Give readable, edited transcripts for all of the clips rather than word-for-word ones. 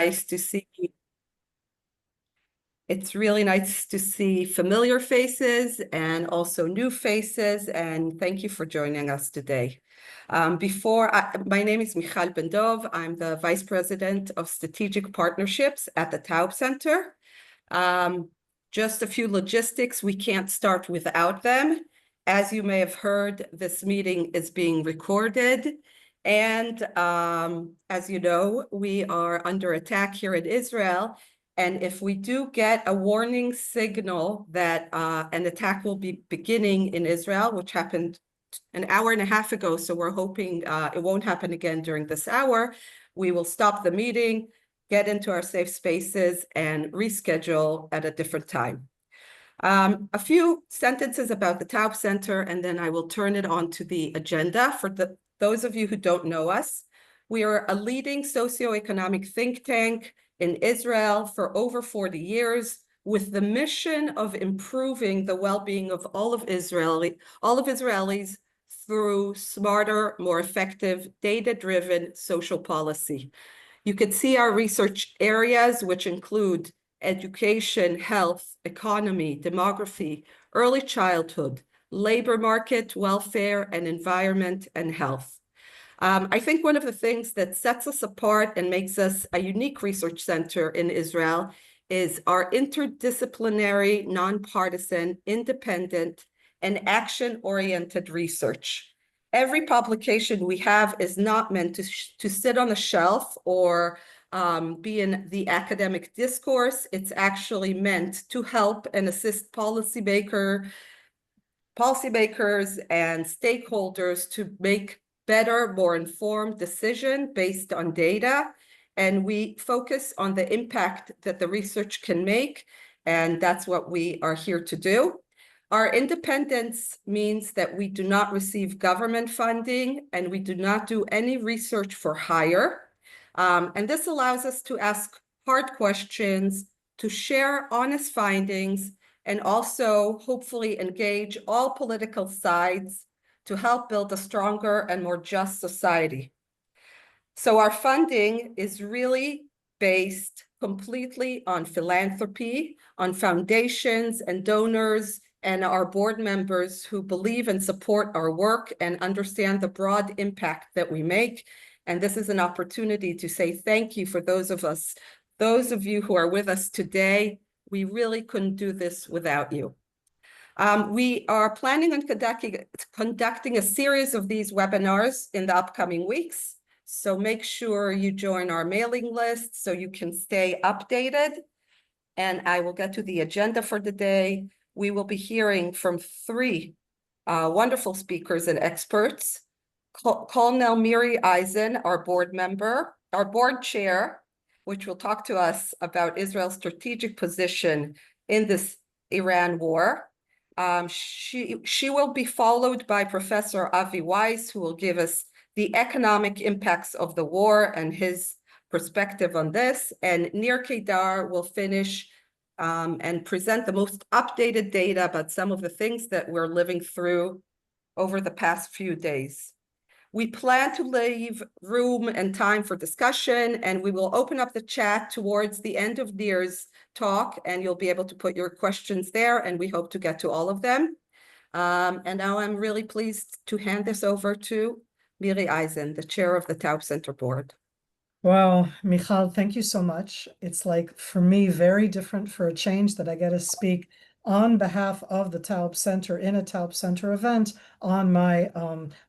nice to see. It's really nice to see familiar faces and also new faces, and thank you for joining us today. My name is Michal Ben-Dov. I'm the Vice President of Strategic Partnerships at the Taub Center. Just a few logistics, we can't start without them. As you may have heard, this meeting is being recorded. And as you know, we are under attack here in Israel. And if we do get a warning signal that an attack will be beginning in Israel, which happened an hour and a half ago, so we're hoping it won't happen again during this hour, we will stop the meeting, get into our safe spaces, and reschedule at a different time. A few sentences about the Taub Center, and then I will turn it on to the agenda. For those of you who don't know us, we are a leading socioeconomic think tank in Israel for over 40 years, with the mission of improving the well-being of all of Israelis through smarter, more effective, data-driven social policy. You can see our research areas, which include education, health, economy, demography, early childhood, labor market, welfare, and environment and health. I think one of the things that sets us apart and makes us a unique research center in Israel is our interdisciplinary, nonpartisan, independent, and action-oriented research. Every publication we have is not meant to sit on a shelf or be in the academic discourse. It's actually meant to help and assist policymakers and stakeholders to make better, more informed decision based on data. And we focus on the impact that the research can make, and that's what we are here to do. Our independence means that we do not receive government funding and we do not do any research for hire. And this allows us to ask hard questions, to share honest findings, and also hopefully engage all political sides to help build a stronger and more just society. So our funding is really based completely on philanthropy, on foundations and donors, and our board members who believe and support our work and understand the broad impact that we make. And this is an opportunity to say thank you for those of you who are with us today. We really couldn't do this without you. We are planning on conducting a series of these webinars in the upcoming weeks. So make sure you join our mailing list so you can stay updated. And I will get to the agenda for the day. We will be hearing from three wonderful speakers and experts. Colonel Miri, our board chair, which will talk to us about Israel's strategic position in this Iran war. She will be followed by Professor Avi Weiss, who will give us the economic impacts of the war and his perspective on this. And Nir Kedar will finish and present the most updated data about some of the things that we're living through over the past few days. We plan to leave room and time for discussion, and we will open up the chat towards the end of Nir's talk, and you'll be able to put your questions there, and we hope to get to all of them. And now I'm really pleased to hand this over to Miri Eisen, the chair of the Taub Center Board. Well, Michal, thank you so much. It's like, for me, very different for a change that I get to speak on behalf of the Taub Center in a Taub Center event on my,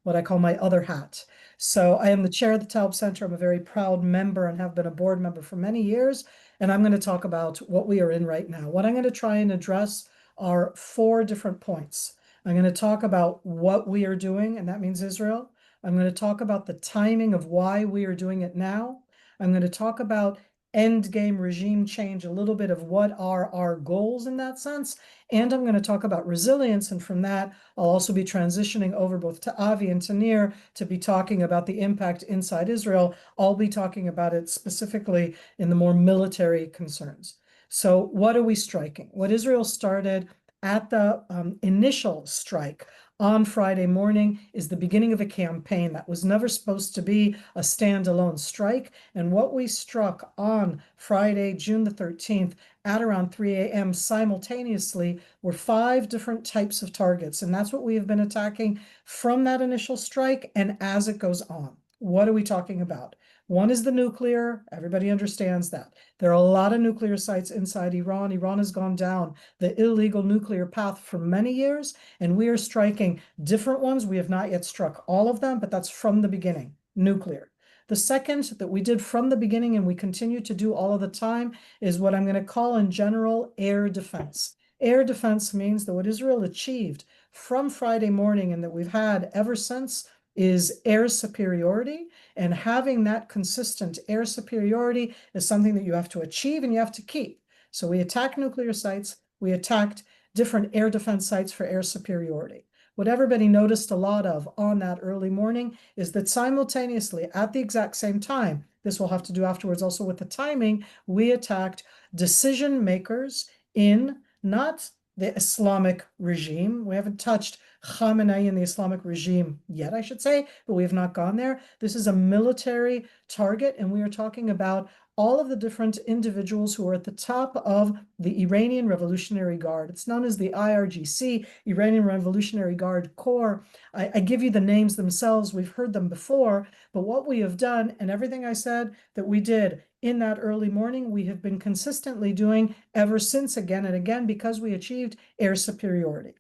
what I call my other hat. So I am the chair of the Taub Center. I'm a very proud member and have been a board member for many years. And I'm going to talk about what we are in right now. What I'm going to try and address are 4 different points. I'm going to talk about what we are doing, and that means Israel. I'm going to talk about the timing of why we are doing it now. I'm going to talk about endgame regime change, a little bit of what are our goals in that sense. And I'm going to talk about resilience. And from that, I'll also be transitioning over both to Avi and to Nir to be talking about the impact inside Israel. I'll be talking about it specifically in the more military concerns. So what are we striking? What Israel started at the initial strike on Friday morning is the beginning of a campaign that was never supposed to be a standalone strike. And what we struck on Friday, June the 13th, at around 3 a.m. simultaneously were 5 different types of targets. And that's what we have been attacking from that initial strike and as it goes on. What are we talking about? One is the nuclear. Everybody understands that. There are a lot of nuclear sites inside Iran. Iran has gone down the illegal nuclear path for many years, and we are striking different ones. We have not yet struck all of them, but that's from the beginning, nuclear. The second that we did from the beginning and we continue to do all of the time is what I'm going to call in general air defense. Air defense means that what Israel achieved from Friday morning and that we've had ever since is air superiority. And having that consistent air superiority is something that you have to achieve and you have to keep. So we attacked nuclear sites. We attacked different air defense sites for air superiority. What everybody noticed a lot of on that early morning is that simultaneously, at the exact same time, this will have to do afterwards also with the timing, we attacked decision makers in not the Islamic regime. We haven't touched Khamenei and the Islamic regime yet, I should say, but we have not gone there. This is a military target, and we are talking about all of the different individuals who are at the top of the Iranian Revolutionary Guard. It's known as the IRGC, Iranian Revolutionary Guard Corps. I give you the names themselves. We've heard them before, but what we have done and everything I said that we did in that early morning, we have been consistently doing ever since again and again because we achieved air superiority.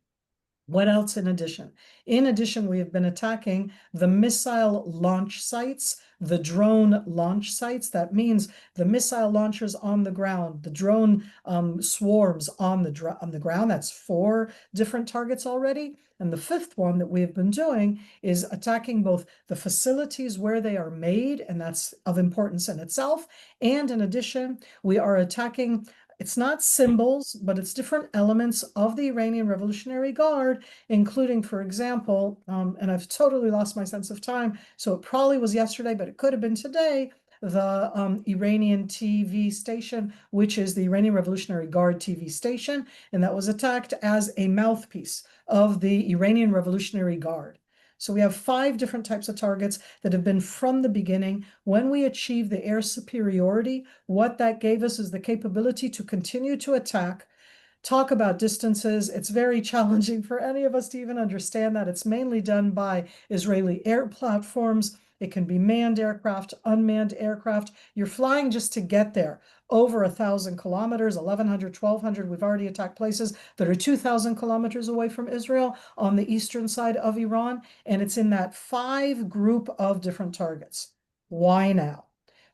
What else in addition? In addition, we have been attacking the missile launch sites, the drone launch sites. That means the missile launchers on the ground, the drone swarms on the ground. That's 4 different targets already. And the 5th one that we have been doing is attacking both the facilities where they are made, and that's of importance in itself. And in addition, we are attacking, it's not symbols, but it's different elements of the Iranian Revolutionary Guard, including, for example, and I've totally lost my sense of time, so it probably was yesterday, but it could have been today, the Iranian TV station, which is the Iranian Revolutionary Guard TV station, and that was attacked as a mouthpiece of the Iranian Revolutionary Guard. So we have 5 different types of targets that have been from the beginning. When we achieve the air superiority, what that gave us is the capability to continue to attack. Talk about distances. It's very challenging for any of us to even understand that. It's mainly done by Israeli air platforms. It can be manned aircraft, unmanned aircraft. You're flying just to get there. Over 1,000 kilometers, 1,100, 1,200. We've already attacked places that are 2,000 kilometers away from Israel on the eastern side of Iran. And it's in that 5 group of different targets. Why now?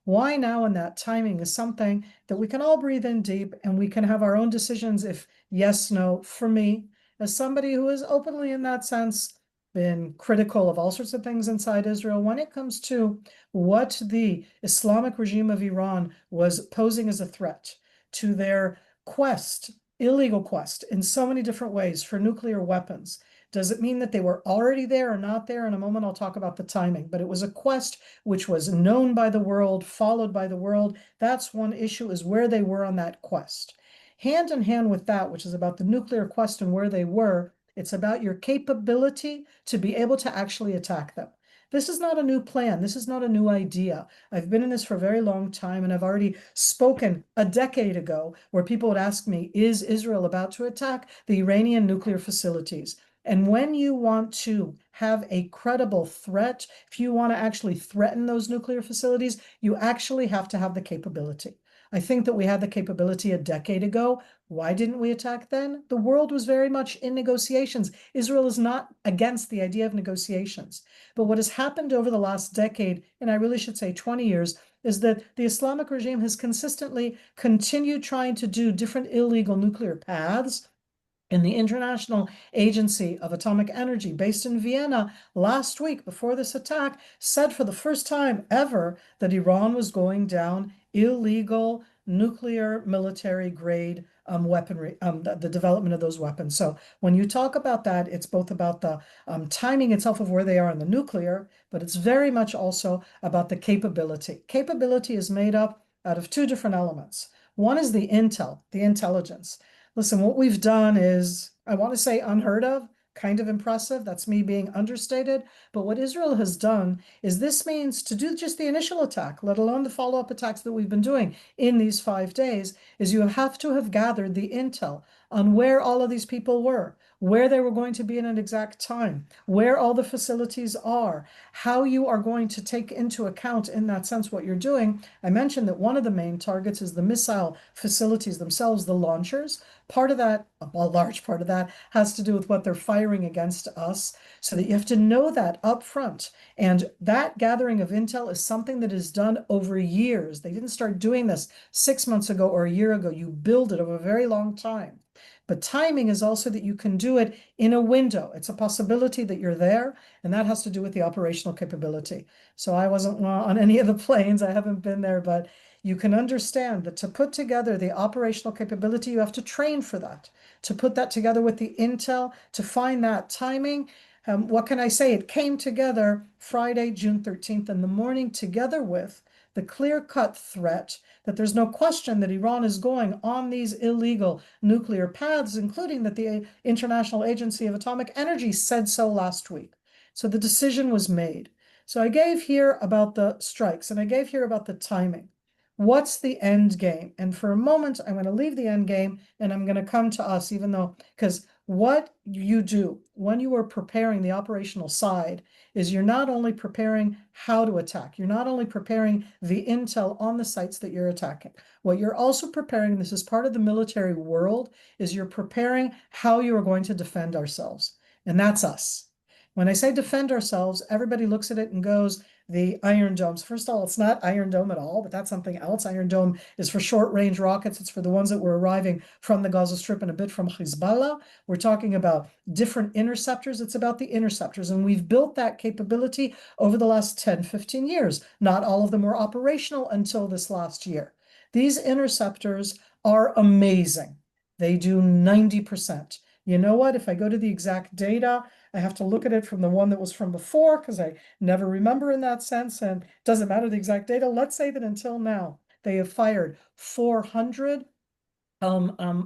Why now? And that timing is something that we can all breathe in deep and we can have our own decisions if yes, no. For me, as somebody who is openly in that sense been critical of all sorts of things inside Israel, when it comes to what the Islamic regime of Iran was posing as a threat to their quest, illegal quest, in so many different ways for nuclear weapons. Does it mean that they were already there or not there? In a moment, I'll talk about the timing, but it was a quest which was known by the world, followed by the world. That's one issue, is where they were on that quest. Hand in hand with that, which is about the nuclear quest and where they were, it's about your capability to be able to actually attack them. This is not a new plan. This is not a new idea. I've been in this for a very long time, and I've already spoken a decade ago where people would ask me, is Israel about to attack the Iranian nuclear facilities? And when you want to have a credible threat, if you want to actually threaten those nuclear facilities, you actually have to have the capability. I think that we had the capability a decade ago. Why didn't we attack then? The world was very much in negotiations. Israel is not against the idea of negotiations. But what has happened over the last decade, and I really should say 20 years, is that the Islamic regime has consistently continued trying to do different illegal nuclear paths. And the International Agency of Atomic Energy, based in Vienna, last week before this attack, said for the first time ever that Iran was going down illegal nuclear military grade weaponry, the development of those weapons. So when you talk about that, it's both about the timing itself of where they are in the nuclear, but it's very much also about the capability. Capability is made up out of 2 different elements. One is the intel, the intelligence. Listen, what we've done is, I want to say unheard of, kind of impressive. That's me being understated. But what Israel has done is this means to do just the initial attack, let alone the follow-up attacks that we've been doing in these 5 days, is you have to have gathered the intel on where all of these people were, where they were going to be in an exact time, where all the facilities are, how you are going to take into account in that sense what you're doing. I mentioned that one of the main targets is the missile facilities themselves, the launchers. Part of that, a large part of that, has to do with what they're firing against us, so that you have to know that up front. And that gathering of intel is something that is done over years. They didn't start doing this 6 months ago or a year ago. You build it over a very long time. But timing is also that you can do it in a window. It's a possibility that you're there, and that has to do with the operational capability. So I wasn't on any of the planes. I haven't been there, but you can understand that to put together the operational capability, you have to train for that. To put that together with the intel, to find that timing, what can I say? It came together Friday, June 13th in the morning, together with the clear-cut threat that there's no question that Iran is going on these illegal nuclear paths, including that the International Agency of Atomic Energy said so last week. So the decision was made. So I gave here about the strikes, and I gave here about the timing. What's the end game? And for a moment, I'm going to leave the end game, and I'm going to come to us, even though, because what you do when you are preparing the operational side is you're not only preparing how to attack, you're not only preparing the intel on the sites that you're attacking. What you're also preparing, this is part of the military world, is you're preparing how you are going to defend ourselves. And that's us. When I say defend ourselves, everybody looks at it and goes, the Iron Domes. First of all, it's not Iron Dome at all, but that's something else. Iron Dome is for short-range rockets. It's for the ones that were arriving from the Gaza Strip and a bit from Hezbollah. We're talking about different interceptors. It's about the interceptors. And we've built that capability over the last 10, 15 years. Not all of them were operational until this last year. These interceptors are amazing. They do 90%. You know what? If I go to the exact data, I have to look at it from the one that was from before because I never remember in that sense, and it doesn't matter the exact data. Let's say that until now, they have fired 400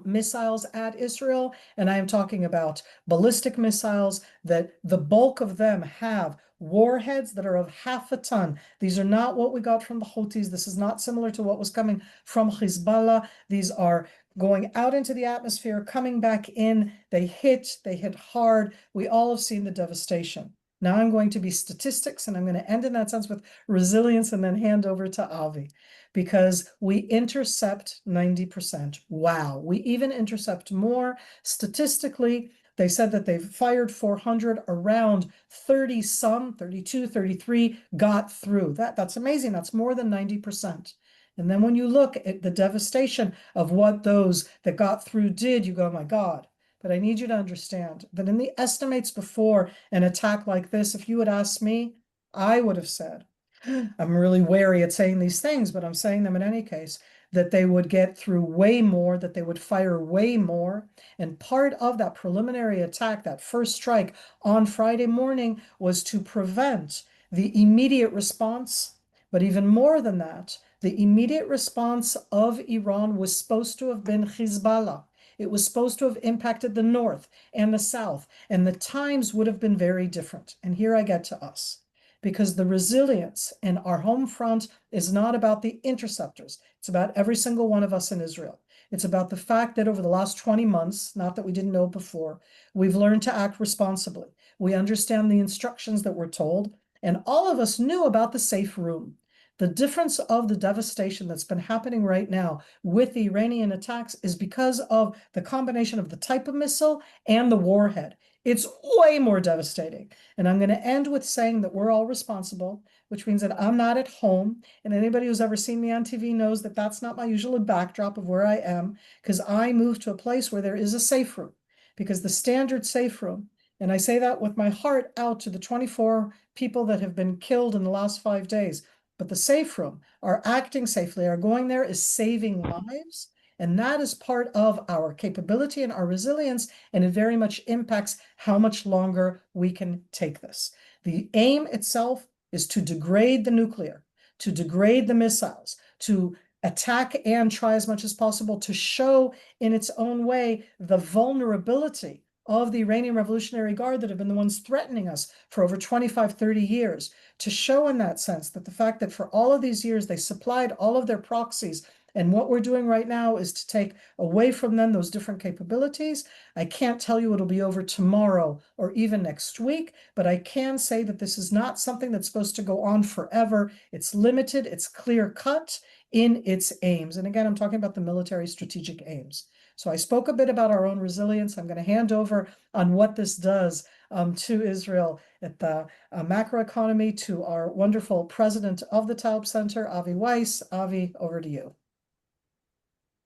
missiles at Israel, and I am talking about ballistic missiles that the bulk of them have warheads that are of half a ton. These are not what we got from the Houthis. This is not similar to what was coming from Hezbollah. These are going out into the atmosphere, coming back in. They hit hard. We all have seen the devastation. Now I'm going to be statistics, and I'm going to end in that sense with resilience and then hand over to Avi, because we intercept 90%. Wow. We even intercept more. Statistically, they said that they've fired 400, around 30 some, 32, 33 got through. That's amazing. That's more than 90%. And then when you look at the devastation of what those that got through did, you go, oh my God. But I need you to understand that in the estimates before an attack like this, if you had asked me, I would have said, I'm really wary at saying these things, but I'm saying them in any case, that they would get through way more, that they would fire way more. And part of that preliminary attack, that first strike on Friday morning, was to prevent the immediate response. But even more than that, the immediate response of Iran was supposed to have been Hezbollah. It was supposed to have impacted the north and the south, and the times would have been very different. And here I get to us, because the resilience in our home front is not about the interceptors. It's about every single one of us in Israel. It's about the fact that over the last 20 months, not that we didn't know before, we've learned to act responsibly. We understand the instructions that we're told, and all of us knew about the safe room. The difference of the devastation that's been happening right now with the Iranian attacks is because of the combination of the type of missile and the warhead. It's way more devastating. And I'm going to end with saying that we're all responsible, which means that I'm not at home. And anybody who's ever seen me on TV knows that that's not my usual backdrop of where I am, because I moved to a place where there is a safe room, because the standard safe room, and I say that with my heart out to the 24 people that have been killed in the last 5 days, but the safe room, our acting safely, our going there is saving lives. And that is part of our capability and our resilience, and it very much impacts how much longer we can take this. The aim itself is to degrade the nuclear, to degrade the missiles, to attack and try as much as possible to show in its own way the vulnerability of the Iranian Revolutionary Guard that have been the ones threatening us for over 25, 30 years, to show in that sense that the fact that for all of these years they supplied all of their proxies, and what we're doing right now is to take away from them those different capabilities. I can't tell you it'll be over tomorrow or even next week, but I can say that this is not something that's supposed to go on forever. It's limited, it's clear cut in its aims. And again, I'm talking about the military strategic aims. So I spoke a bit about our own resilience. I'm going to hand over on what this does to Israel at the macroeconomy to our wonderful president of the Taub Center, Avi Weiss. Avi, over to you.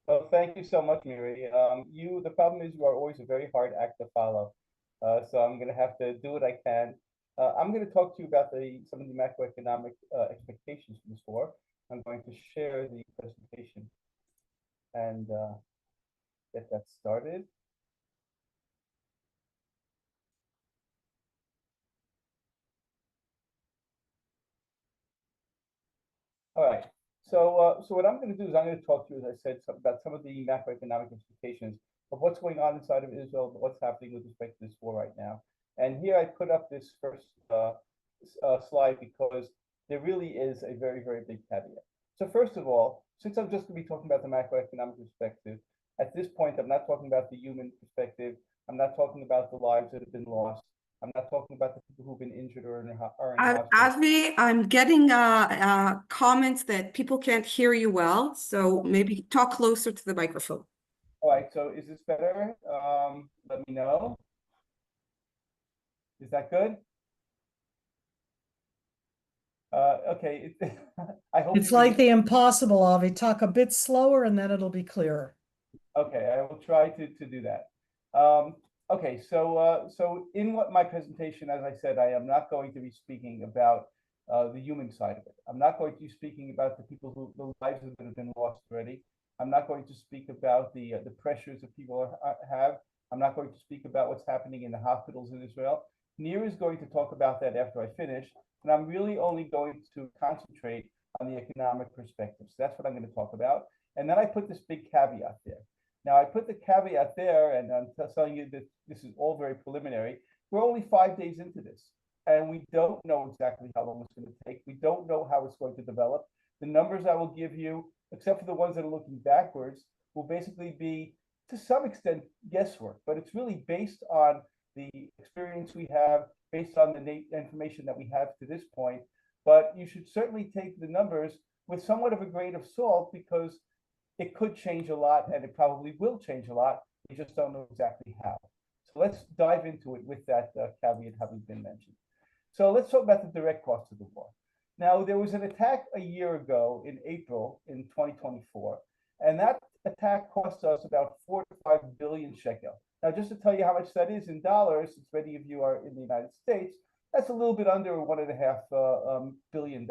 Well, thank you so much, Miri. The problem is you are always a very hard act to follow. So I'm going to have to do what I can. I'm going to talk to you about some of the macroeconomic expectations for this war. I'm going to share the presentation and get that started. All right. So what I'm going to do is I'm going to talk to you, as I said, about some of the macroeconomic implications of what's going on inside of Israel, what's happening with respect to this war right now. And here I put up this first slide because there really is a very, very big caveat. So first of all, since I'm just going to be talking about the macroeconomic perspective, at this point, I'm not talking about the human perspective. I'm not talking about the lives that have been lost. I'm not talking about the people who've been injured or in hospital. Avi, I'm getting comments that people can't hear you well, so maybe talk closer to the microphone. All right, so is this better? Let me know. Is that good? Okay, I hope it's like the impossible, Avi. Talk a bit slower and then it'll be clearer. Okay, I will try to do that. Okay, so in my presentation, as I said, I am not going to be speaking about the human side of it. I'm not going to be speaking about the the lives that have been lost already. I'm not going to speak about the pressures that people have. I'm not going to speak about what's happening in the hospitals in Israel. Nir is going to talk about that after I finish, and I'm really only going to concentrate on the economic perspective. So that's what I'm going to talk about. And then I put this big caveat there. Now, I put the caveat there, and I'm telling you that this is all very preliminary. We're only 5 days into this, and we don't know exactly how long it's going to take. We don't know how it's going to develop. The numbers I will give you, except for the ones that are looking backwards, will basically be, to some extent, guesswork. But it's really based on the experience we have, based on the information that we have to this point. But you should certainly take the numbers with somewhat of a grain of salt, because it could change a lot, and it probably will change a lot. We just don't know exactly how. So let's dive into it with that caveat having been mentioned. So let's talk about the direct costs of the war. Now, there was an attack a year ago in April in 2024, and that attack cost us about 4 to 5 billion shekel. Now, just to tell you how much that is in dollars, since many of you are in the United States, that's a little bit under $1.5 billion.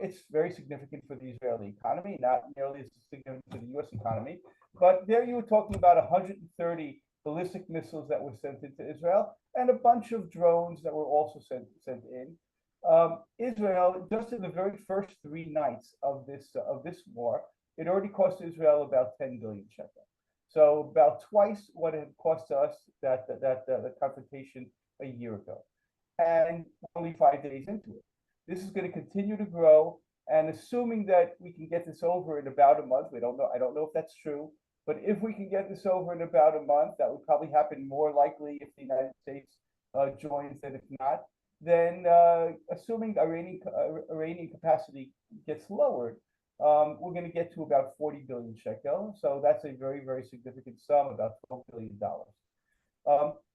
It's very significant for the Israeli economy, not nearly as significant for the US economy. But there you were talking about 130 ballistic missiles that were sent into Israel, and a bunch of drones that were also sent in. Israel, just in the very first 3 nights of this war, it already cost Israel about 10 billion shekel. So about twice what it cost us the confrontation a year ago, and only 5 days into it. This is going to continue to grow, and assuming that we can get this over in about a month, we don't know. I don't know if that's true, but if we can get this over in about a month, that would probably happen more likely if the United States joins than if not. Then, assuming Iranian capacity gets lowered, we're going to get to about 40 billion shekel. So that's a very, very significant sum, about $12 billion.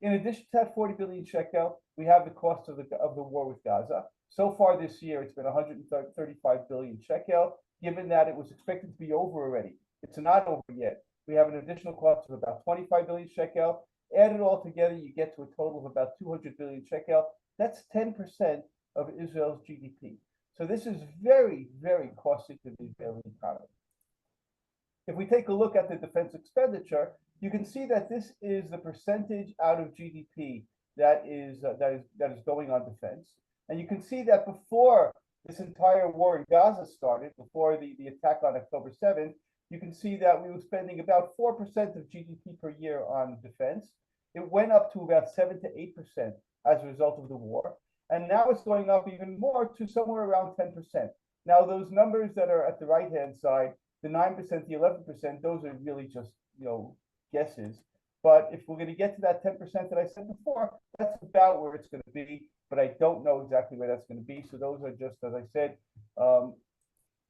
In addition to that 40 billion shekel, we have the cost of the war with Gaza. So far this year, it's been 135 billion shekel, given that it was expected to be over already. It's not over yet. We have an additional cost of about 25 billion shekel. Add it all together, you get to a total of about 200 billion shekel. That's 10% of Israel's GDP. So this is very, very costly to the Israeli economy. If we take a look at the defense expenditure, you can see that this is the percentage out of GDP that is going on defense. And you can see that before this entire war in Gaza started, before the attack on October 7th, you can see that we were spending about 4% of GDP per year on defense. it went up to about 7 to 8% as a result of the war. And now it's going up even more to somewhere around 10%. Now, those numbers that are at the right-hand side, the 9%, the 11%, those are really just, guesses. But if we're going to get to that 10% that I said before, that's about where it's going to be. But I don't know exactly where that's going to be. So those are just, as I said,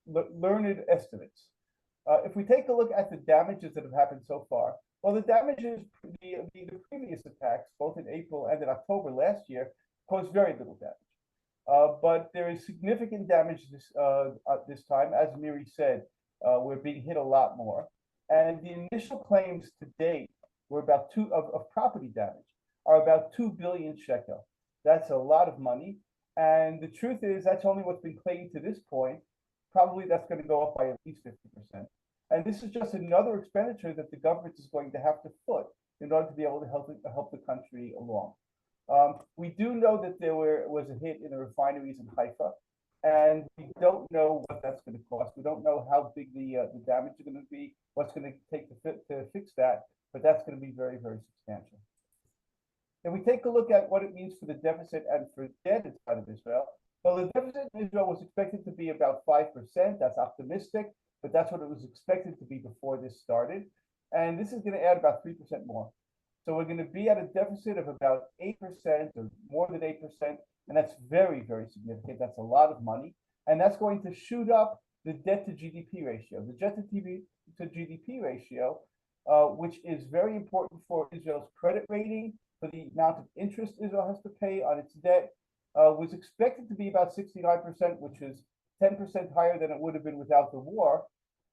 learned estimates. If we take a look at the damages that have happened so far, well, the damages, the previous attacks, both in April and in October last year, caused very little damage. But there is significant damage this time. As Miri said, we're being hit a lot more. And the initial claims to date were about of property damage are about 2 billion shekel. That's a lot of money. And the truth is, that's only what's been claimed to this point. Probably that's going to go up by at least 50%. And this is just another expenditure that the government is going to have to foot in order to be able to help the country along. We do know that there was a hit in the refineries in Haifa, and we don't know what that's going to cost. We don't know how big the damage is going to be, what's going to take to fix that, but that's going to be very, very substantial. If we take a look at what it means for the deficit and for debt inside of Israel, well, the deficit in Israel was expected to be about 5%. That's optimistic, but that's what it was expected to be before this started. And this is going to add about 3% more. So we're going to be at a deficit of about 8% or more than 8%. And that's very, very significant. That's a lot of money. And that's going to shoot up the debt to GDP ratio. The debt to GDP ratio, which is very important for Israel's credit rating, for the amount of interest Israel has to pay on its debt, was expected to be about 69%, which is 10% higher than it would have been without the war.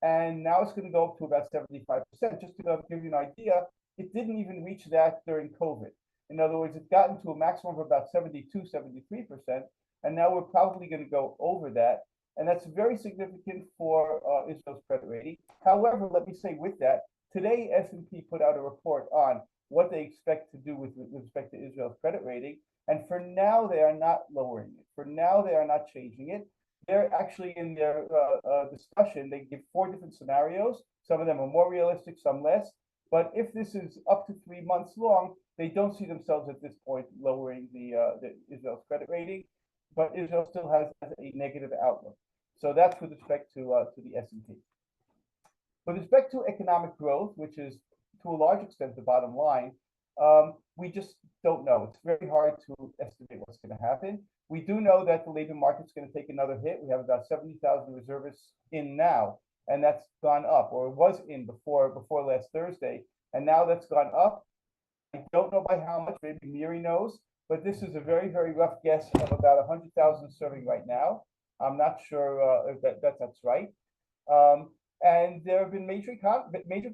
And now it's going to go up to about 75%. Just to give you an idea, it didn't even reach that during COVID. In other words, it's gotten to a maximum of about 72, 73%. And now we're probably going to go over that. And that's very significant for Israel's credit rating. However, let me say with that, today S&P put out a report on what they expect to do with respect to Israel's credit rating. And for now, they are not lowering it. For now, they are not changing it. They're actually in their discussion, they give 4 different scenarios. Some of them are more realistic, some less. But if this is up to 3 months long, they don't see themselves at this point lowering the Israel's credit rating. But Israel still has a negative outlook. So that's with respect to the S&P. With respect to economic growth, which is to a large extent the bottom line, we just don't know. It's very hard to estimate what's going to happen. We do know that the labor market's going to take another hit. We have about 70,000 reservists in now, and that's gone up, or it was in before last Thursday, and now that's gone up. I don't know by how much, maybe Miri knows, but this is a very, very rough guess of about 100,000 serving right now. I'm not sure if that's right. And there have been major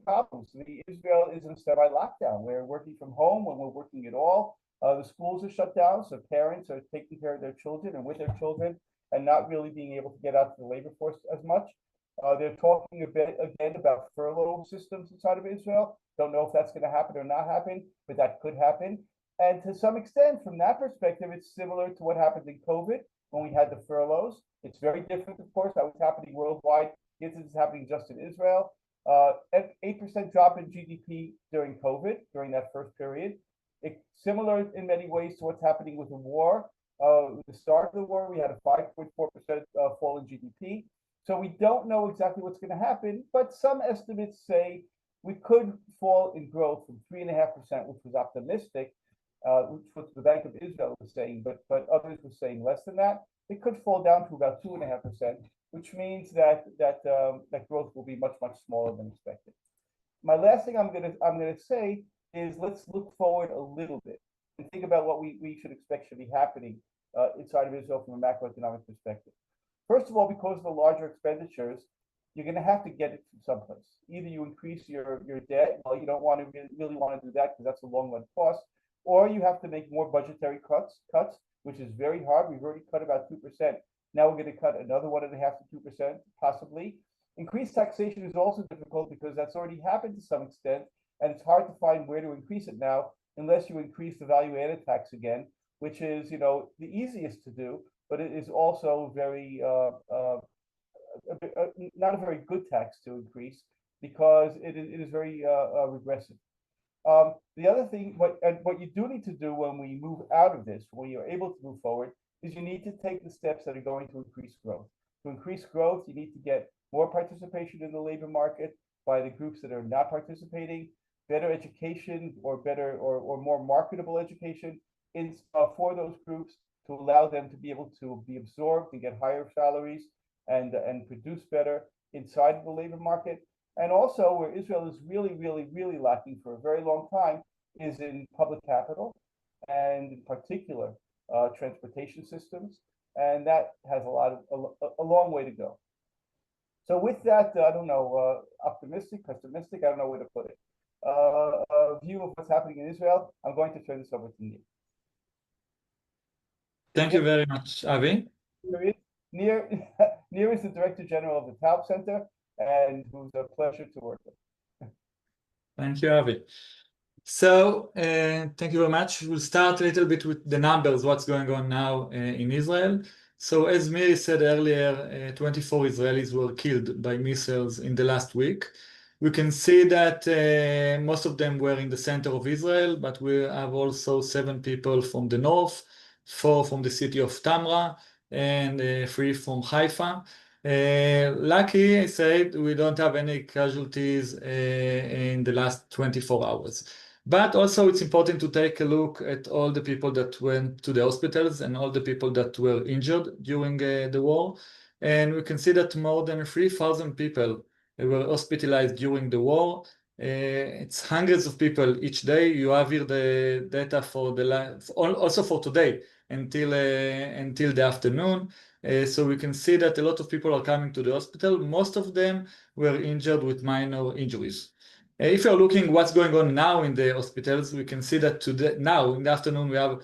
problems. Israel is in a semi-lockdown. We're working from home when we're working at all. The schools are shut down, so parents are taking care of their children and with their children and not really being able to get out to the labor force as much. They're talking a bit again about furlough systems inside of Israel. Don't know if that's going to happen or not happen, but that could happen. And to some extent, from that perspective, it's similar to what happened in COVID when we had the furloughs. It's very different, of course, how it's happening worldwide. This is happening just in Israel. 8% drop in GDP during COVID, during that first period. It's similar in many ways to what's happening with the war. At the start of the war, we had a 5.4% fall in GDP. So we don't know exactly what's going to happen, but some estimates say we could fall in growth from 3.5%, which was optimistic, which was the Bank of Israel was saying, but others were saying less than that. It could fall down to about 2.5%, which means that growth will be much, much smaller than expected. My last thing I'm gonna say is let's look forward a little bit and think about what we should expect should be happening inside of Israel from a macroeconomic perspective. First of all, because of the larger expenditures, you're going to have to get it from someplace. Either you increase your debt, well, you don't want to really want to do that because that's a long run cost, or you have to make more budgetary cuts, which is very hard. We've already cut about 2%. Now we're going to cut another 1.5% to 2%, possibly. Increased taxation is also difficult because that's already happened to some extent, and it's hard to find where to increase it now unless you increase the value-added tax again, which is, the easiest to do, but it is also very not a very good tax to increase because it is very regressive. The other thing, what you do need to do when we move out of this, when you're able to move forward, is you need to take the steps that are going to increase growth. To increase growth, you need to get more participation in the labor market by the groups that are not participating, better education or better or more marketable education for those groups to allow them to be able to be absorbed and get higher salaries and produce better inside of the labor market. And also where Israel is really lacking for a very long time is in public capital and in particular transportation systems. And that has a long way to go. So with that, I don't know, optimistic, pessimistic, I don't know where to put it. View of what's happening in Israel, I'm going to turn this over to Nir. Thank you very much, Avi. Nir is the Director General of the Taub Center, and who's a pleasure to work with. Thank you, Avi. So, thank you very much. We'll start a little bit with the numbers, what's going on now in Israel. So, as Miri said earlier, 24 Israelis were killed by missiles in the last week. We can see that most of them were in the center of Israel, but we have also 7 people from the north, 4 from the city of Tamra, and 3 from Haifa. Lucky, I said, we don't have any casualties in the last 24 hours. But also it's important to take a look at all the people that went to the hospitals and all the people that were injured during the war. And we can see that more than 3,000 people were hospitalized during the war. It's hundreds of people each day. You have here the data for also for today until the afternoon. So we can see that a lot of people are coming to the hospital. Most of them were injured with minor injuries. If you're looking what's going on now in the hospitals, we can see that today, now in the afternoon, we have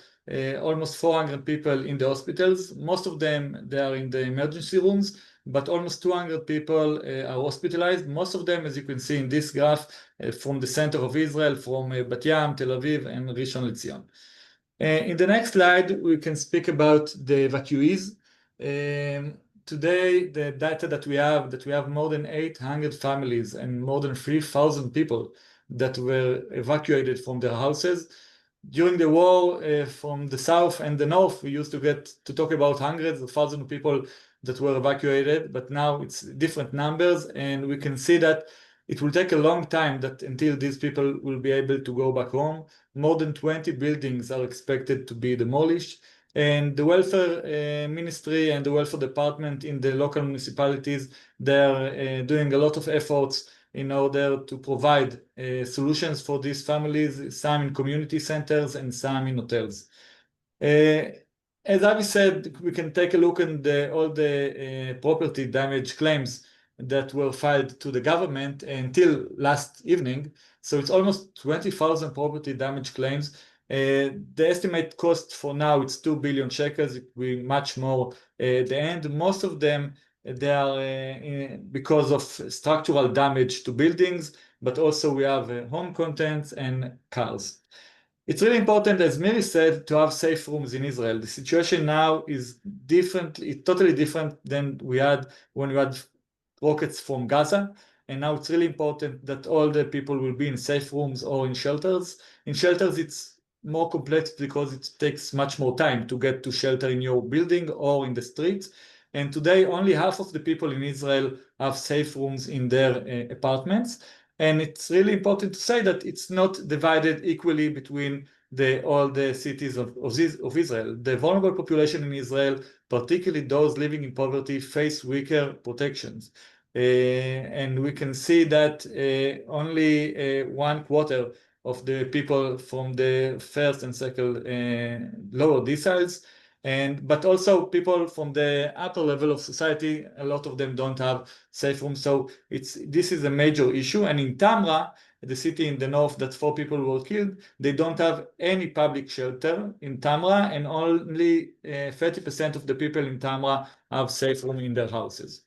almost 400 people in the hospitals. Most of them, they are in the emergency rooms, but almost 200 people are hospitalized. Most of them, as you can see in this graph, from the center of Israel, from Bat Yam, Tel Aviv, and Rishon LeZion. In the next slide, we can speak about the evacuees. Today, the data that we have more than 800 families and more than 3,000 people that were evacuated from their houses. During the war, from the south and the north, we used to get to talk about hundreds of thousands of people that were evacuated, but now it's different numbers, and we can see that it will take a long time until these people will be able to go back home. More than 20 buildings are expected to be demolished. And the welfare ministry and the welfare department in the local municipalities, they're doing a lot of efforts in order to provide solutions for these families, some in community centers and some in hotels. As Avi said, we can take a look at all the property damage claims that were filed to the government until last evening. So it's almost 20,000 property damage claims. The estimate cost for now, it's 2 billion shekels. It will be much more at the end. Most of them, they are because of structural damage to buildings, but also we have home contents and cars. It's really important, as Miri said, to have safe rooms in Israel. The situation now is different, it's totally different than we had when we had rockets from Gaza. And now it's really important that all the people will be in safe rooms or in shelters. In shelters, it's more complex because it takes much more time to get to shelter in your building or in the streets. And today, only half of the people in Israel have safe rooms in their apartments. And it's really important to say that it's not divided equally between all the cities of Israel. The vulnerable population in Israel, particularly those living in poverty, face weaker protections. And we can see that only 1/4 of the people from the first and second lower deciles, but also people from the upper level of society, a lot of them don't have safe rooms. So this is a major issue. And in Tamra, the city in the north that 4 people were killed, they don't have any public shelter in Tamra, and only 30% of the people in Tamra have safe room in their houses.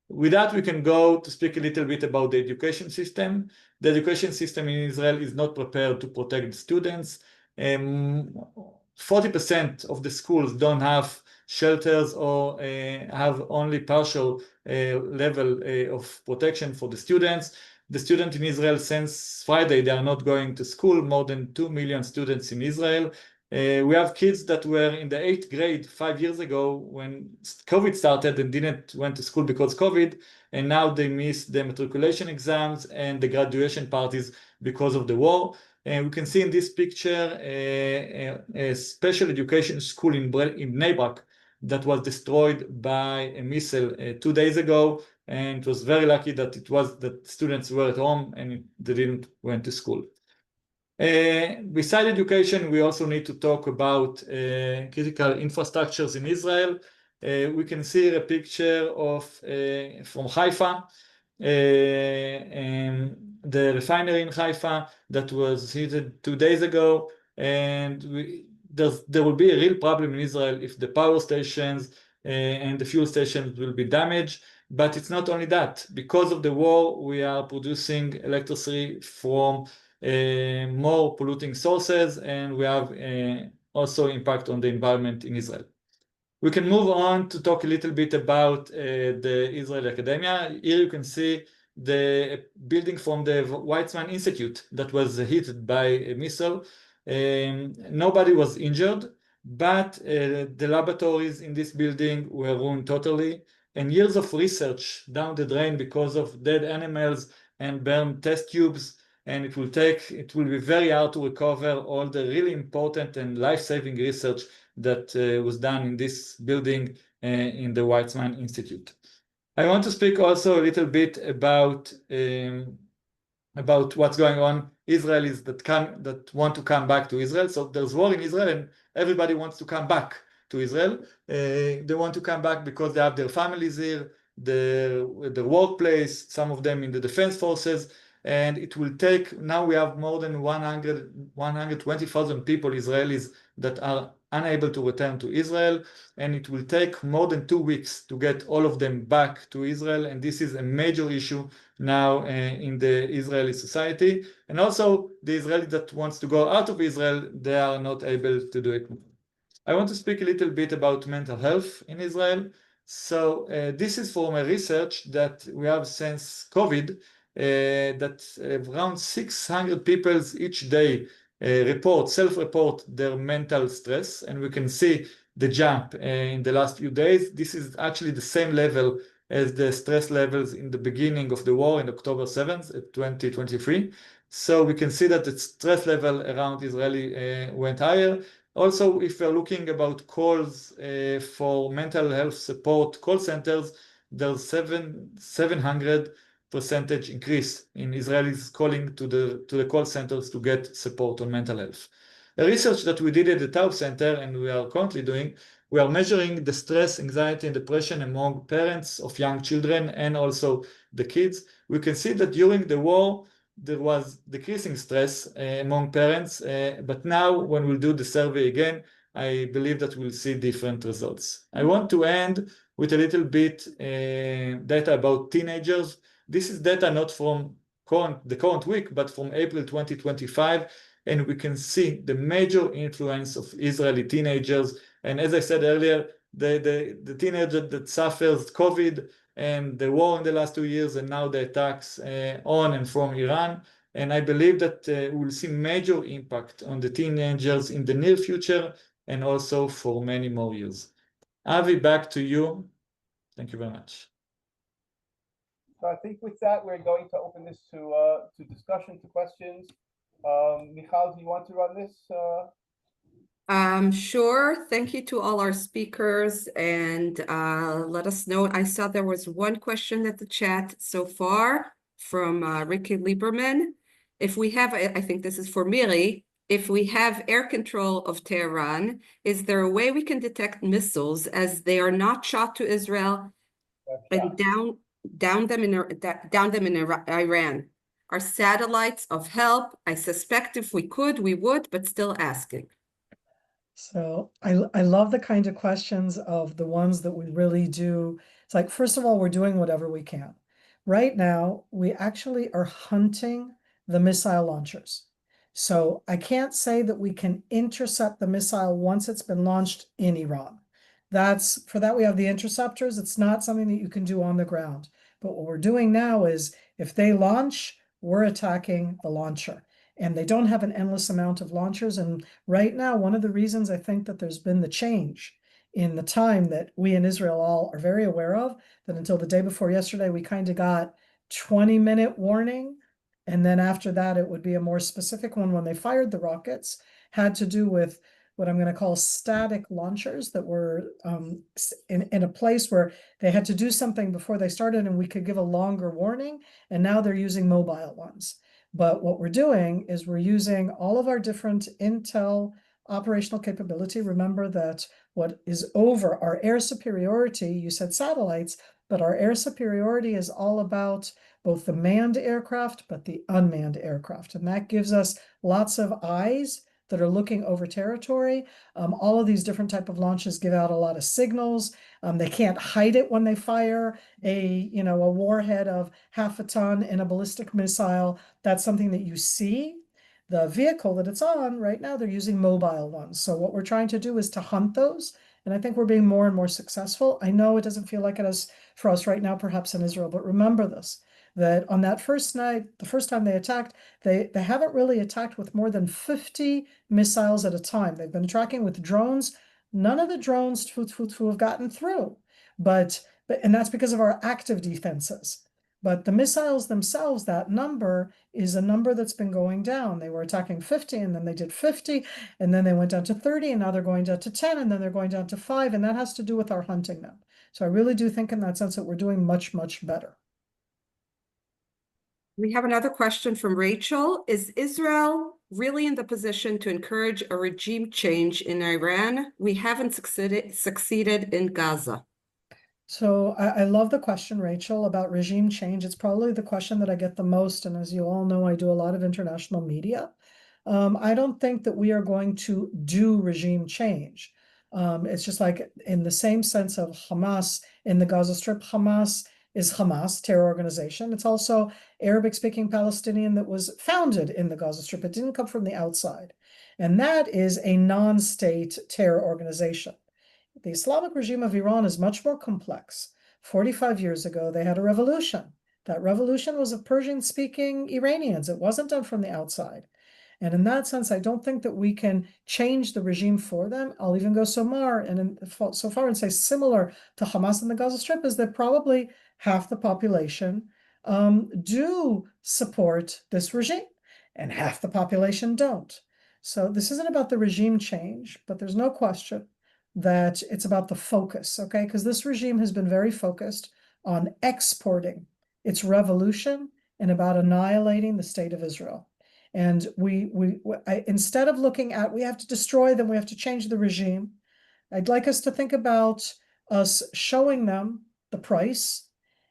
With that, we can go to speak a little bit about the education system. The education system in Israel is not prepared to protect the students. 40% of the schools don't have shelters or have only partial level of protection for the students. the students in Israel since Friday, they are not going to school, more than 2 million students in Israel. We have kids that were in the 8th grade 5 years ago when COVID started and didn't went to school because COVID, and now they miss the matriculation exams and the graduation parties because of the war. And we can see in this picture a special education school in Bnei Brak that was destroyed by a missile 2 days ago, and it was very lucky that students were at home and they didn't went to school. Beside education, we also need to talk about critical infrastructures in Israel. We can see a picture of from Haifa, the refinery in Haifa that was hit 2 days ago, and there will be a real problem in Israel if the power stations and the fuel stations will be damaged. But it's not only that. Because of the war, we are producing electricity from more polluting sources, and we have also impact on the environment in Israel. We can move on to talk a little bit about the Israeli academia. Here you can see the building from the Weizmann Institute that was hit by a missile. Nobody was injured, but the laboratories in this building were ruined totally, and years of research down the drain because of dead animals and burned test tubes, and it will be very hard to recover all the really important and life-saving research that was done in this building in the Weizmann Institute. I want to speak also a little bit about what's going on. Israelis that want to come back to Israel. So there's war in Israel, and everybody wants to come back to Israel. They want to come back because they have their families here, their workplace, some of them in the defense forces, and it will take, now we have more than 120,000 people, Israelis, that are unable to return to Israel, and it will take more than 2 weeks to get all of them back to Israel, and this is a major issue now in the Israeli society. And also the Israeli that wants to go out of Israel, they are not able to do it. I want to speak a little bit about mental health in Israel. So this is from a research that we have since COVID, that around 600 people each day self-report their mental stress, and we can see the jump in the last few days. This is actually the same level as the stress levels in the beginning of the war in October 7th, 2023. So we can see that the stress level around Israeli went higher. Also, if we're looking about calls for mental health support call centers, there's 700% increase in Israelis calling to the call centers to get support on mental health. A research that we did at the Taub Center, and we are currently doing, we are measuring the stress, anxiety, and depression among parents of young children and also the kids. We can see that during the war, there was decreasing stress among parents, but now when we'll do the survey again, I believe that we'll see different results. I want to end with a little bit data about teenagers. This is data not from the current week, but from April 2025, and we can see the major influence of Israeli teenagers. And as I said earlier, the teenager that suffers COVID and the war in the last 2 years, and now the attacks on and from Iran. And I believe that we'll see major impact on the teenagers in the near future and also for many more years. Avi, back to you. Thank you very much. So I think with that, we're going to open this to discussion, to questions. Michal, do you want to run this? Sure. Thank you to all our speakers, and let us know. I saw there was one question at the chat so far from Ricky Lieberman. If we have, I think this is for Miri, if we have air control of Tehran, is there a way we can detect missiles as they are not shot to Israel and down them in Iran? Are satellites of help? I suspect if we could, we would, but still asking. So I love the kind of questions of the ones that we really do. It's like, first of all, we're doing whatever we can. Right now, we actually are hunting the missile launchers. So I can't say that we can intercept the missile once it's been launched in Iran. For that we have the interceptors. It's not something that you can do on the ground. But what we're doing now is If they launch, we're attacking the launcher. And they don't have an endless amount of launchers. And right now, one of the reasons I think that there's been the change in the time that we in Israel all are very aware of, that until the day before yesterday, we kind of got 20-minute warning. And then after that, it would be a more specific one when they fired the rockets, had to do with what I'm going to call static launchers that were in a place where they had to do something before they started and we could give a longer warning. And now they're using mobile ones. But what we're doing is we're using all of our different intel operational capability. Remember that what is over our air superiority, you said satellites, but our air superiority is all about both the manned aircraft, but the unmanned aircraft. And that gives us lots of eyes that are looking over territory. All of these different type of launches give out a lot of signals. They can't hide it when they fire a warhead of 0.5 ton in a ballistic missile. That's something that you see. The vehicle that it's on right now, they're using mobile ones. So what we're trying to do is to hunt those. And I think we're being more and more successful. I know it doesn't feel like it is for us right now, perhaps in Israel, but remember this, that on that first night, the first time they attacked, they haven't really attacked with more than 50 missiles at a time. They've been tracking with drones. None of the drones have gotten through, and that's because of our active defenses. But the missiles themselves, that number is a number that's been going down. They were attacking 50, and then they did 50, and then they went down to 30, and now they're going down to 10, and then they're going down to 5, and that has to do with our hunting them. So I really do think in that sense that we're doing much, much better. We have another question from Rachel. Is Israel really in the position to encourage a regime change in Iran? We haven't succeeded in Gaza. So I love the question, Rachel, about regime change. It's probably the question that I get the most. And as you all know, I do a lot of international media. I don't think that we are going to do regime change. It's just like in the same sense of Hamas in the Gaza Strip, Hamas is Hamas, terror organization. It's also Arabic-speaking Palestinian that was founded in the Gaza Strip. It didn't come from the outside. And that is a non-state terror organization. The Islamic regime of Iran is much more complex. 45 years ago, they had a revolution. That revolution was of Persian-speaking Iranians. It wasn't done from the outside. And in that sense, I don't think that we can change the regime for them. I'll even go so far and say similar to Hamas in the Gaza Strip is that probably half the population do support this regime and half the population don't. So this isn't about the regime change, but there's no question that it's about the focus, okay? Because this regime has been very focused on exporting its revolution and about annihilating the state of Israel. And instead of looking at, we have to destroy them, we have to change the regime, I'd like us to think about us showing them the price.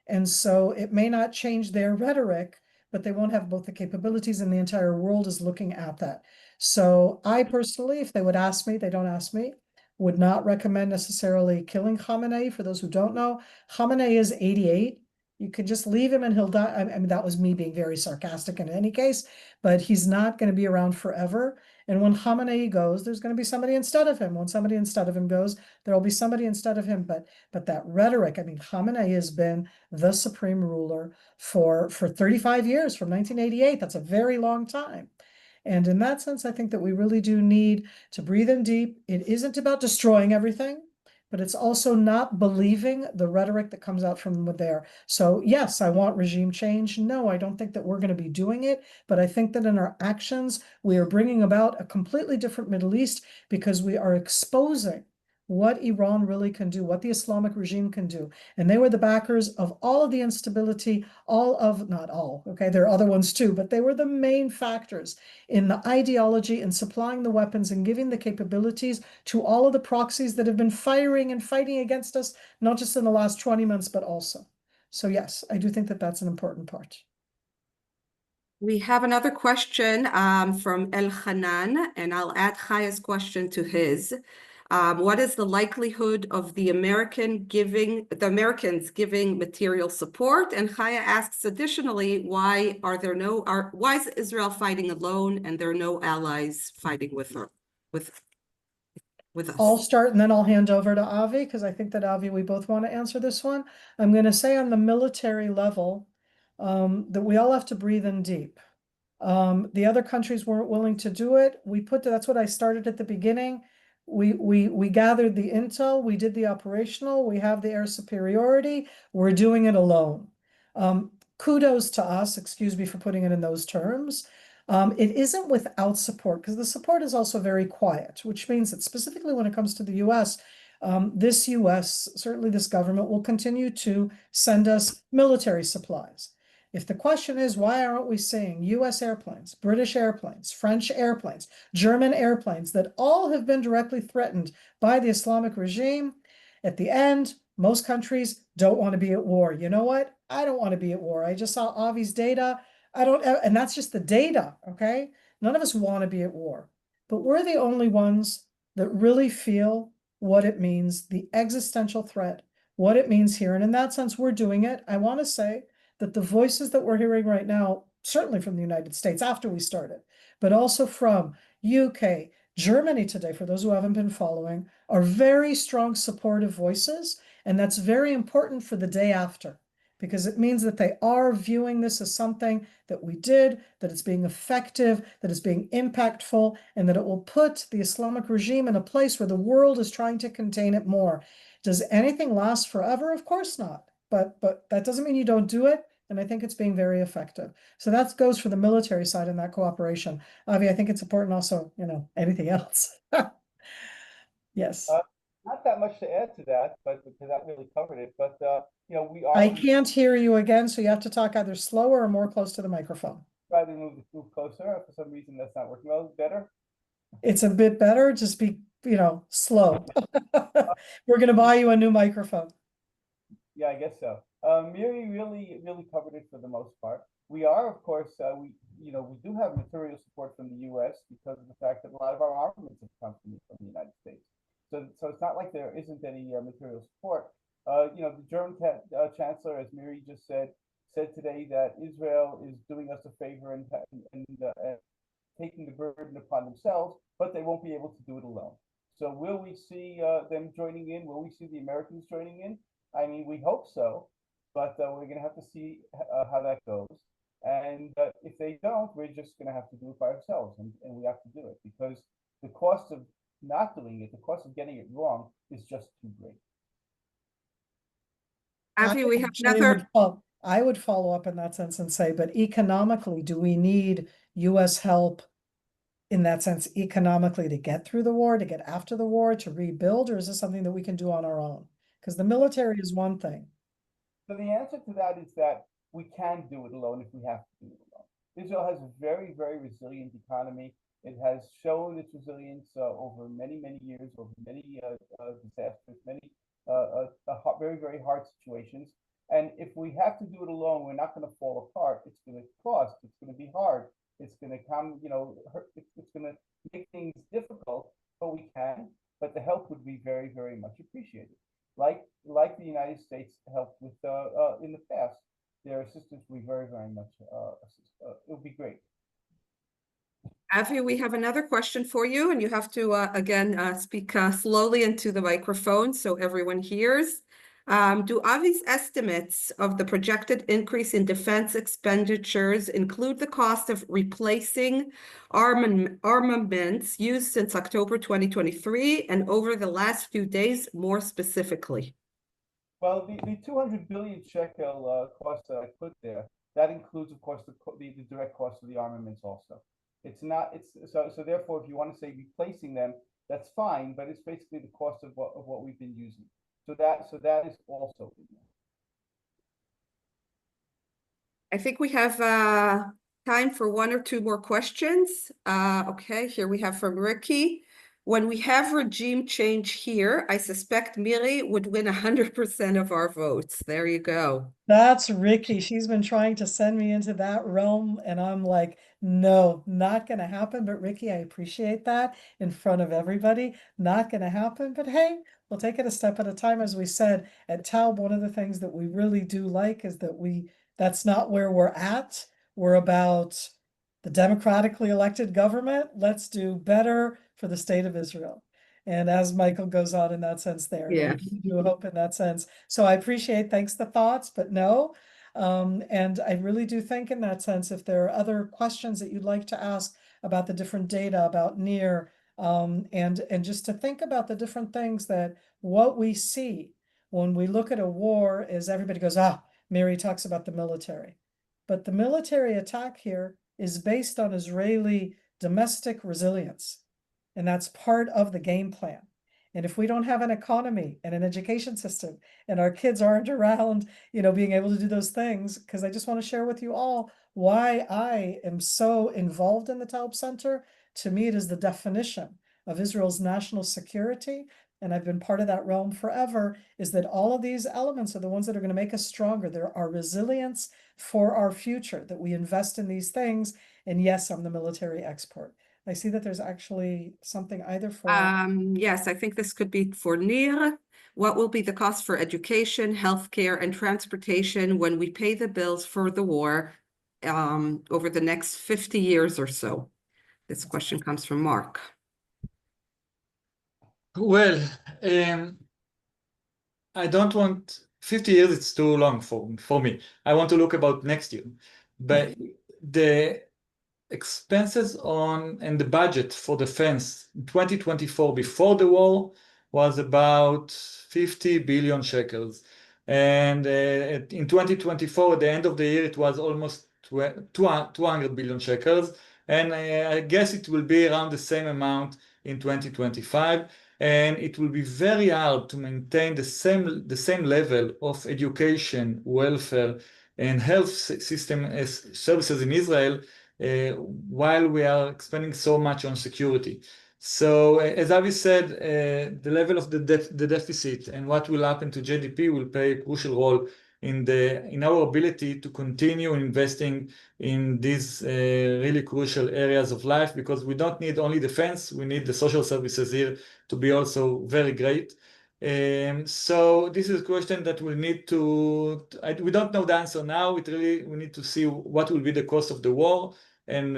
And so it may not change their rhetoric, but they won't have both the capabilities, and the entire world is looking at that. So I personally, if they would ask me, they don't ask me, would not recommend necessarily killing Khamenei. For those who don't know, Khamenei is 88. You could just leave him and he'll die. I mean, that was me being very sarcastic in any case, but he's not going to be around forever. And when Khamenei goes, there's going to be somebody instead of him. When somebody instead of him goes, there will be somebody instead of him. But that rhetoric, I mean, Khamenei has been the supreme ruler for 35 years, from 1988. That's a very long time. And in that sense, I think that we really do need to breathe in deep. It isn't about destroying everything, but it's also not believing the rhetoric that comes out from there. So yes, I want regime change. No, I don't think that we're going to be doing it, but I think that in our actions, we are bringing about a completely different Middle East because we are exposing what Iran really can do, what the Islamic regime can do. And they were the backers of all of the instability, not all, okay, there are other ones too, but they were the main factors in the ideology and supplying the weapons and giving the capabilities to all of the proxies that have been firing and fighting against us, not just in the last 20 months, but also. So yes, I do think that that's an important part. We have another question from El Hanan, and I'll add Chaya's question to his. What is the likelihood of the Americans giving material support? And Chaya asks additionally, why is Israel fighting alone and there are no allies fighting with us? I'll start and then I'll hand over to Avi, because I think that Avi, we both want to answer this one. I'm going to say on the military level, that we all have to breathe in deep. The other countries weren't willing to do it. That's what I started at the beginning. We gathered the intel, we did the operational, we have the air superiority, we're doing it alone. Kudos to us, excuse me for putting it in those terms. It isn't without support, because the support is also very quiet, which means that specifically when it comes to the US, certainly this government will continue to send us military supplies. If the question is, why aren't we seeing US airplanes, British airplanes, French airplanes, German airplanes that all have been directly threatened by the Islamic regime? At the end, most countries don't want to be at war. You know what? I don't want to be at war. I just saw Avi's data. And that's just the data, okay? None of us want to be at war. But we're the only ones that really feel what it means, the existential threat, what it means here. And in that sense, we're doing it. I want to say that the voices that we're hearing right now, certainly from the United States after we started, but also from UK, Germany today, for those who haven't been following, are very strong supportive voices. And that's very important for the day after, because it means that they are viewing this as something that we did, that it's being effective, that it's being impactful, and that it will put the Islamic regime in a place where the world is trying to contain it more. Does anything last forever? Of course not. But that doesn't mean you don't do it. And I think it's being very effective. So that goes for the military side in that cooperation. Avi, I think it's important also, anything else. Yes. Not that much to add to that, but because that really covered it. But we are. I can't hear you again, so you have to talk either slower or more close to the microphone. Try to move closer. For some reason, that's not working well. Better. It's a bit better. Just be, slow. We're going to buy you a new microphone. Yeah, I guess so. Miri really covered it for the most part. We are, of course, we do have material support from the U.S. because of the fact that a lot of our armaments have come from the United States. So it's not like there isn't any material support. The German chancellor, as Miri just said today that Israel is doing us a favor and taking the burden upon themselves, but they won't be able to do it alone. So will we see them joining in? Will we see the Americans joining in? I mean, we hope so, but we're going to have to see how that goes. And if they don't, we're just going to have to do it by ourselves, and we have to do it because the cost of not doing it, the cost of getting it wrong, is just too great. Avi, we have another. I would follow up in that sense and say, but economically, do we need U.S. help in that sense, economically, to get through the war, to get after the war, to rebuild, or is this something that we can do on our own? Because the military is one thing. So the answer to that is that we can do it alone if we have to do it alone. Israel has a very, very resilient economy. It has shown its resilience over many, many years, over many disasters, many very, very hard situations. And if we have to do it alone, we're not going to fall apart. It's going to cost. It's going to be hard. It's going to come, it's going to make things difficult, but we can. But the help would be very, very much appreciated. Like the United States helped with in the past, their assistance would be very, very much it would be great. Avi, we have another question for you, and you have to again speak slowly into the microphone so everyone hears. Do Avi's estimates of the projected increase in defense expenditures include the cost of replacing armaments used since October 2023 and over the last few days more specifically? Well, the 200 billion shekel cost that I put there, that includes, of course, the direct cost of the armaments also. It's not, so therefore, if you want to say replacing them, that's fine, but it's basically the cost of what we've been using. So that is also in there. I think we have time for one or two more questions. Okay, here we have from Ricky. When we have regime change here, I suspect Miri would win 100% of our votes. There you go. That's Ricky. She's been trying to send me into that realm, and I'm like, no, not going to happen. But Ricky, I appreciate that in front of everybody. Not going to happen. But hey, we'll take it a step at a time. As we said at Taub, one of the things that we really do like is that that's not where we're at. We're about the democratically elected government. Let's do better for the state of Israel. And as Michael goes on in that sense there, yeah, we do hope in that sense. So I appreciate, thanks the thoughts, but no, And I really do think in that sense, if there are other questions that you'd like to ask about the different data, about NIR, and just to think about the different things that what we see when we look at a war is everybody goes, Miri talks about the military. But the military attack here is based on Israeli domestic resilience. And that's part of the game plan. And if we don't have an economy and an education system and our kids aren't around, being able to do those things, because I just want to share with you all why I am so involved in the Taub Center. To me, it is the definition of Israel's national security. And I've been part of that realm forever, is that all of these elements are the ones that are going to make us stronger. They're our resilience for our future, that we invest in these things. And yes, I'm the military expert. I see that there's actually something either for... Yes, I think this could be for NIR. What will be the cost for education, healthcare, and transportation when we pay the bills for the war over the next 50 years or so? This question comes from Mark. Well, I don't want 50 years, it's too long for me. I want to look about next year. But the expenses and the budget for defense in 2024 before the war was about 50 billion shekels. And in 2024, at the end of the year, it was almost 200 billion shekels. And I guess it will be around the same amount in 2025. And it will be very hard to maintain the same level of education, welfare, and health system services in Israel while we are expending so much on security. So as Avi said, the level of the deficit and what will happen to GDP will play a crucial role in our ability to continue investing in these really crucial areas of life, because we don't need only defense, we need the social services here to be also very great. So this is a question that we need we don't know the answer now. We need to see what will be the cost of the war. And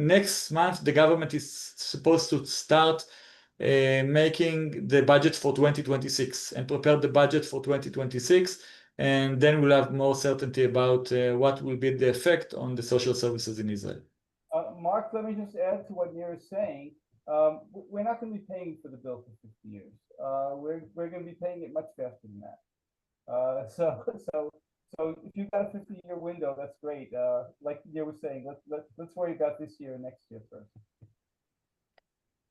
next month, the government is supposed to start making the budget for 2026 and prepare the budget for 2026. And then we'll have more certainty about what will be the effect on the social services in Israel. Mark, let me just add to what Miri is saying. We're not going to be paying for the bill for 50 years. We're going to be paying it much faster than that. So if you've got a 50-year window, that's great. Like you were saying, let's worry about this year and next year first.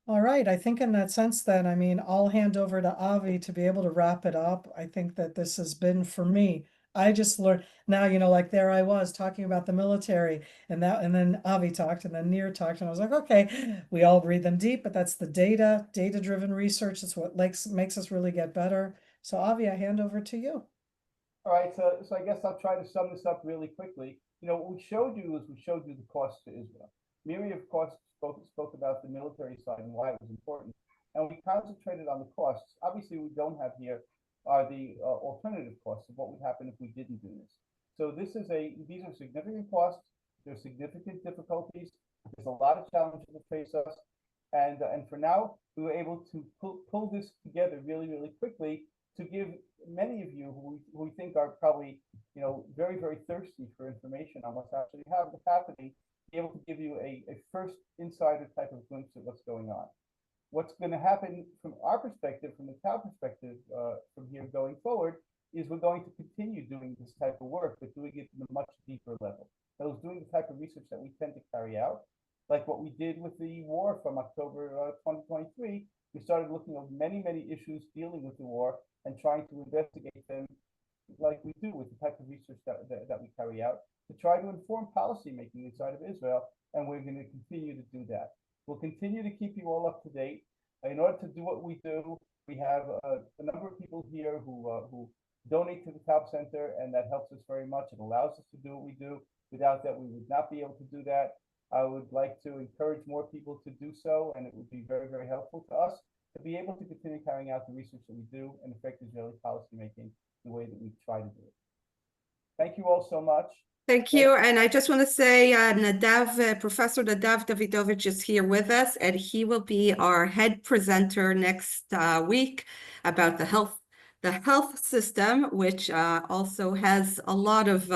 All right. I think in that sense then, I mean, I'll hand over to Avi to be able to wrap it up. I think that this has been, for me, I just learned now, like there I was talking about the military and then Avi talked and then Nir talked and I was like, okay, we all breathe them deep, but that's the data-driven research. That's what makes us really get better. So Avi, I hand over to you. All right, so I guess I'll try to sum this up really quickly. What we showed you the costs to Israel. Miri, of course, spoke about the military side and why it was important. And we concentrated on the costs. Obviously, we don't have here are the alternative costs of what would happen if we didn't do this. So these are significant costs. There's significant difficulties. There's a lot of challenges that face us. And for now, we were able to pull this together really, really quickly to give many of you who we think are probably, very, very thirsty for information on what's actually happening, be able to give you a first insider type of glimpse of what's going on. What's going to happen from our perspective, from the Taub perspective, from here going forward, is we're going to continue doing this type of work, but doing it in a much deeper level. That was doing the type of research that we tend to carry out, like what we did with the war from October 2023. We started looking at many, many issues dealing with the war and trying to investigate them like we do with the type of research that we carry out to try to inform policymaking inside of Israel, and we're going to continue to do that. We'll continue to keep you all up to date. In order to do what we do, we have a number of people here who donate to the Taub Center, and that helps us very much. It allows us to do what we do. Without that, we would not be able to do that. I would like to encourage more people to do so, and it would be very, very helpful to us to be able to continue carrying out the research that we do and affect Israeli policymaking the way that we try to do it. Thank you all so much. Thank you. And I just want to say Professor Nadav Davidovich is here with us, and he will be our head presenter next week about the health the health system, which also has a lot of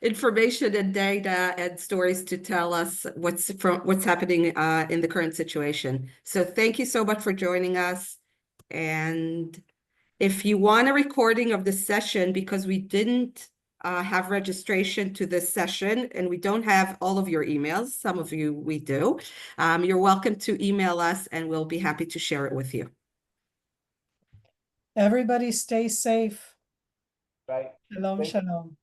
information and data and stories to tell us what's happening in the current situation. So thank you so much for joining us. And if you want a recording of the session, because we didn't have registration to this session and we don't have all of your emails, some of you we do, you're welcome to email us and we'll be happy to share it with you. Everybody stay safe. Right. Shalom, Thank- shalom.